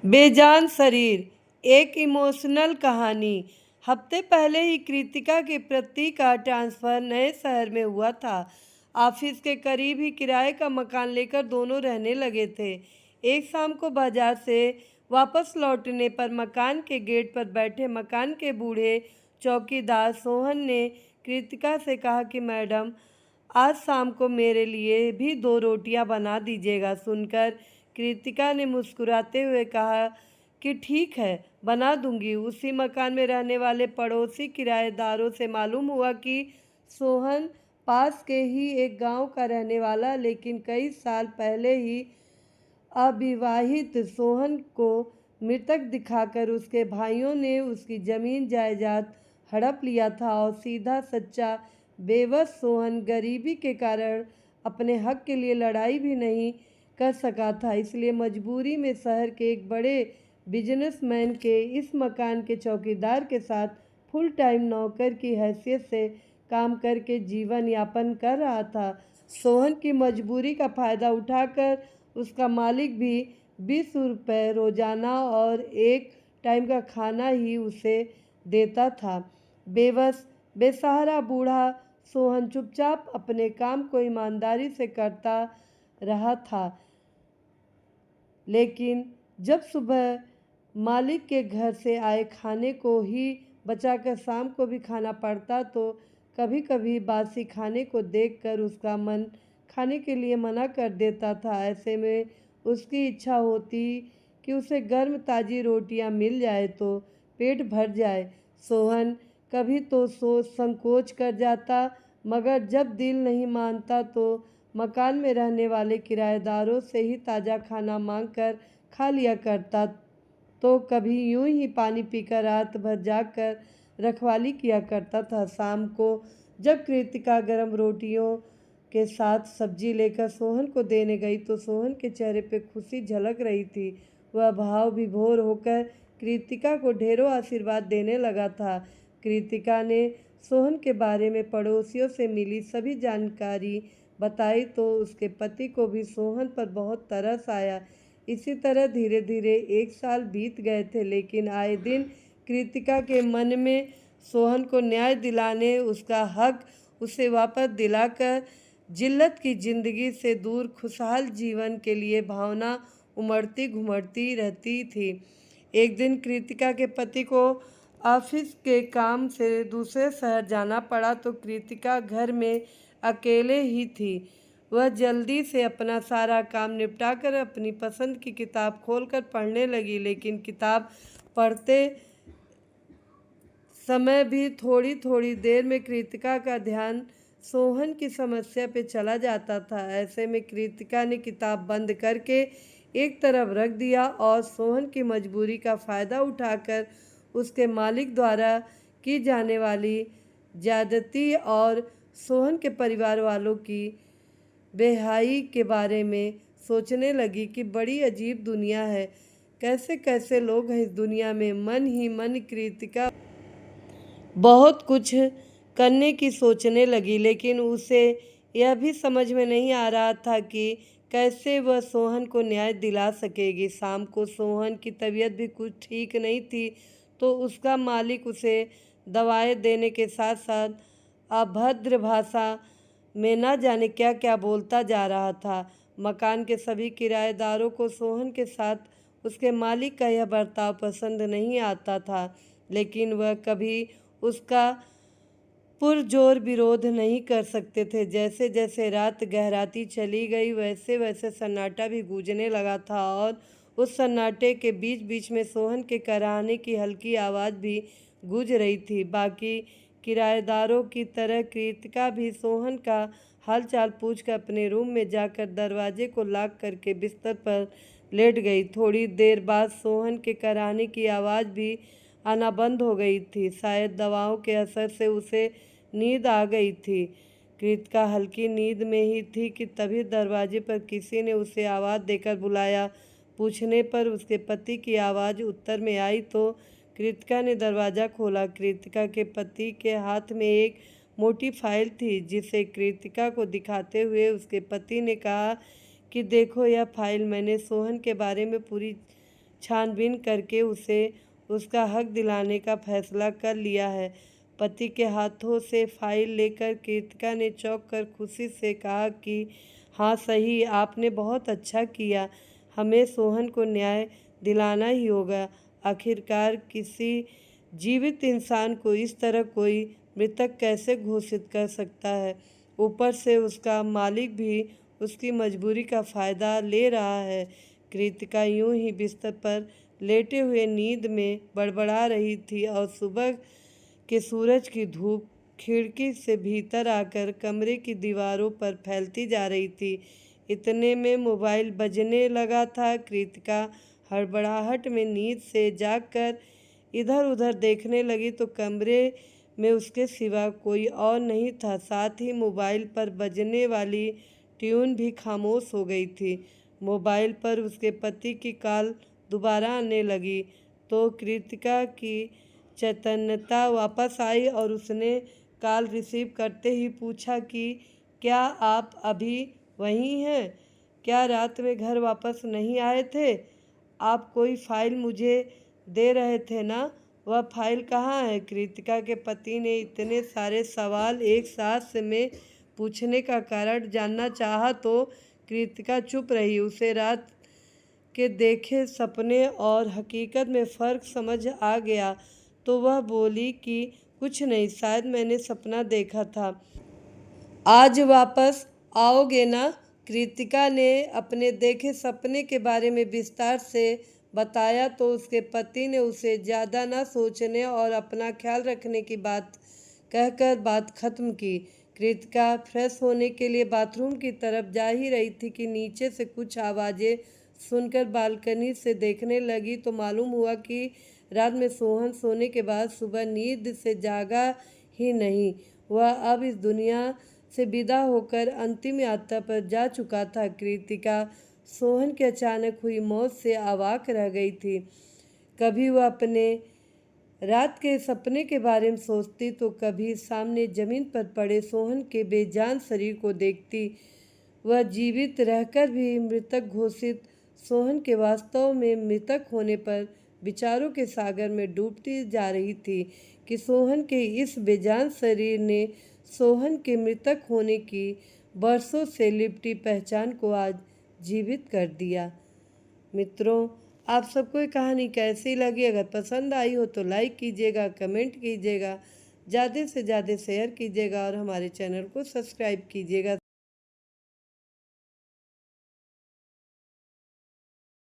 बेजान शरीर एक इमोशनल कहानी। हफ्ते पहले ही कृतिका की पति का ट्रांसफ़र नए शहर में हुआ था। ऑफिस के करीब ही किराए का मकान लेकर दोनों रहने लगे थे। एक शाम को बाजार से वापस लौटने पर मकान के गेट पर बैठे मकान के बूढ़े चौकीदार सोहन ने कृतिका से कहा कि मैडम, आज शाम को मेरे लिए भी 2 रोटियां बना दीजिएगा। सुनकर कृतिका ने मुस्कुराते हुए कहा कि ठीक है, बना दूंगी। उसी मकान में रहने वाले पड़ोसी किराएदारों से मालूम हुआ कि सोहन पास के ही एक गांव का रहने वाला, लेकिन कई साल पहले ही अविवाहित सोहन को मृतक दिखाकर उसके भाइयों ने उसकी जमीन जायदाद हड़प लिया था और सीधा सच्चा बेबस सोहन गरीबी के कारण अपने हक के लिए लड़ाई भी नहीं कर सका था। इसलिए मजबूरी में शहर के एक बड़े बिजनेसमैन के इस मकान के चौकीदार के साथ फुल टाइम नौकर की हैसियत से काम करके जीवन यापन कर रहा था। सोहन की मजबूरी का फ़ायदा उठाकर उसका मालिक भी 20 रुपये रोज़ाना और एक टाइम का खाना ही उसे देता था। बेबस बेसहारा बूढ़ा सोहन चुपचाप अपने काम को ईमानदारी से करता रहा था, लेकिन जब सुबह मालिक के घर से आए खाने को ही बचाकर शाम को भी खाना पड़ता तो कभी कभी बासी खाने को देखकर उसका मन खाने के लिए मना कर देता था। ऐसे में उसकी इच्छा होती कि उसे गर्म ताज़ी रोटियां मिल जाए तो पेट भर जाए। सोहन कभी तो संकोच कर जाता, मगर जब दिल नहीं मानता तो मकान में रहने वाले किराएदारों से ही ताज़ा खाना मांगकर खा लिया करता। तो कभी यूं ही पानी पीकर रात भर जागकर रखवाली किया करता था। शाम को जब कृतिका गर्म रोटियों के साथ सब्जी लेकर सोहन को देने गई तो सोहन के चेहरे पे खुशी झलक रही थी। वह भाव विभोर होकर कृतिका को ढेरों आशीर्वाद देने लगा था। कृतिका ने सोहन के बारे में पड़ोसियों से मिली सभी जानकारी बताई तो उसके पति को भी सोहन पर बहुत तरस आया। इसी तरह धीरे धीरे 1 साल बीत गए थे, लेकिन आए दिन कृतिका के मन में सोहन को न्याय दिलाने, उसका हक उसे वापस दिलाकर जिल्लत की जिंदगी से दूर खुशहाल जीवन के लिए भावना उमड़ती घुमड़ती रहती थी। एक दिन कृतिका के पति को ऑफिस के काम से दूसरे शहर जाना पड़ा तो कृतिका घर में अकेले ही थी। वह जल्दी से अपना सारा काम निपटाकर अपनी पसंद की किताब खोलकर पढ़ने लगी, लेकिन किताब पढ़ते समय भी थोड़ी थोड़ी देर में कृतिका का ध्यान सोहन की समस्या पे चला जाता था। ऐसे में कृतिका ने किताब बंद करके एक तरफ रख दिया और सोहन की मजबूरी का फ़ायदा उठाकर उसके मालिक द्वारा की जाने वाली ज्यादती और सोहन के परिवार वालों की बेहाई के बारे में सोचने लगी कि बड़ी अजीब दुनिया है, कैसे कैसे लोग हैं इस दुनिया में। मन ही मन कृतिका बहुत कुछ करने की सोचने लगी, लेकिन उसे यह भी समझ में नहीं आ रहा था कि कैसे वह सोहन को न्याय दिला सकेगी। शाम को सोहन की तबीयत भी कुछ ठीक नहीं थी तो उसका मालिक उसे दवाएं देने के साथ साथ अभद्र भाषा में न जाने क्या क्या बोलता जा रहा था। मकान के सभी किराएदारों को सोहन के साथ उसके मालिक का यह बर्ताव पसंद नहीं आता था, लेकिन वह कभी उसका पुरजोर विरोध नहीं कर सकते थे। जैसे जैसे रात गहराती चली गई वैसे वैसे सन्नाटा भी गूंजने लगा था और उस सन्नाटे के बीच बीच में सोहन के कराहने की हल्की आवाज़ भी गूंज रही थी। बाकी किराएदारों की तरह कृतिका भी सोहन का हालचाल पूछकर अपने रूम में जाकर दरवाजे को लॉक करके बिस्तर पर लेट गई। थोड़ी देर बाद सोहन के कराहने की आवाज़ भी आना बंद हो गई थी। शायद दवाओं के असर से उसे नींद आ गई थी। कृतिका हल्की नींद में ही थी कि तभी दरवाजे पर किसी ने उसे आवाज़ देकर बुलाया। पूछने पर उसके पति की आवाज़ उत्तर में आई तो कृतिका ने दरवाज़ा खोला। कृतिका के पति के हाथ में एक मोटी फाइल थी, जिसे कृतिका को दिखाते हुए उसके पति ने कहा कि देखो, यह फाइल मैंने सोहन के बारे में पूरी छानबीन करके उसे उसका हक दिलाने का फैसला कर लिया है। पति के हाथों से फाइल लेकर कृतिका ने चौंक कर खुशी से कहा कि हाँ सही, आपने बहुत अच्छा किया। हमें सोहन को न्याय दिलाना ही होगा। आखिरकार किसी जीवित इंसान को इस तरह कोई मृतक कैसे घोषित कर सकता है? ऊपर से उसका मालिक भी उसकी मजबूरी का फ़ायदा ले रहा है। कृतिका यूं ही बिस्तर पर लेटे हुए नींद में बड़बड़ा रही थी और सुबह के सूरज की धूप खिड़की से भीतर आकर कमरे की दीवारों पर फैलती जा रही थी। इतने में मोबाइल बजने लगा था। कृतिका हड़बड़ाहट में नींद से जागकर इधर उधर देखने लगी तो कमरे में उसके सिवा कोई और नहीं था। साथ ही मोबाइल पर बजने वाली ट्यून भी खामोश हो गई थी। मोबाइल पर उसके पति की कॉल दोबारा आने लगी तो कृतिका की चैतन्यता वापस आई और उसने कॉल रिसीव करते ही पूछा कि क्या आप अभी वहीं हैं? क्या रात में घर वापस नहीं आए थे? आप कोई फाइल मुझे दे रहे थे ना? वह फाइल कहाँ है? कृतिका के पति ने इतने सारे सवाल एक साथ में पूछने का कारण जानना चाहा तो कृतिका चुप रही। उसे रात के देखे सपने और हकीकत में फ़र्क समझ आ गया तो वह बोली कि कुछ नहीं, शायद मैंने सपना देखा था। आज वापस आओगे ना? कृतिका ने अपने देखे सपने के बारे में विस्तार से बताया तो उसके पति ने उसे ज़्यादा ना सोचने और अपना ख्याल रखने की बात कहकर बात खत्म की। कृतिका फ्रेश होने के लिए बाथरूम की तरफ जा ही रही थी कि नीचे से कुछ आवाज़ें सुनकर बालकनी से देखने लगी तो मालूम हुआ कि रात में सोहन सोने के बाद सुबह नींद से जागा ही नहीं। वह अब इस दुनिया से विदा होकर अंतिम यात्रा पर जा चुका था। कृतिका सोहन की अचानक हुई मौत से अवाक रह गई थी। कभी वह अपने रात के सपने के बारे में सोचती तो कभी सामने जमीन पर पड़े सोहन के बेजान शरीर को देखती। वह जीवित रहकर भी मृतक घोषित सोहन के वास्तव में मृतक होने पर विचारों के सागर में डूबती जा रही थी कि सोहन के इस बेजान शरीर ने सोहन के मृतक होने की बरसों से लिपटी पहचान को आज जीवित कर दिया। मित्रों, आप सबको ये कहानी कैसी लगी? अगर पसंद आई हो तो लाइक कीजिएगा, कमेंट कीजिएगा, ज़्यादा से ज़्यादा शेयर कीजिएगा और हमारे चैनल को सब्सक्राइब कीजिएगा।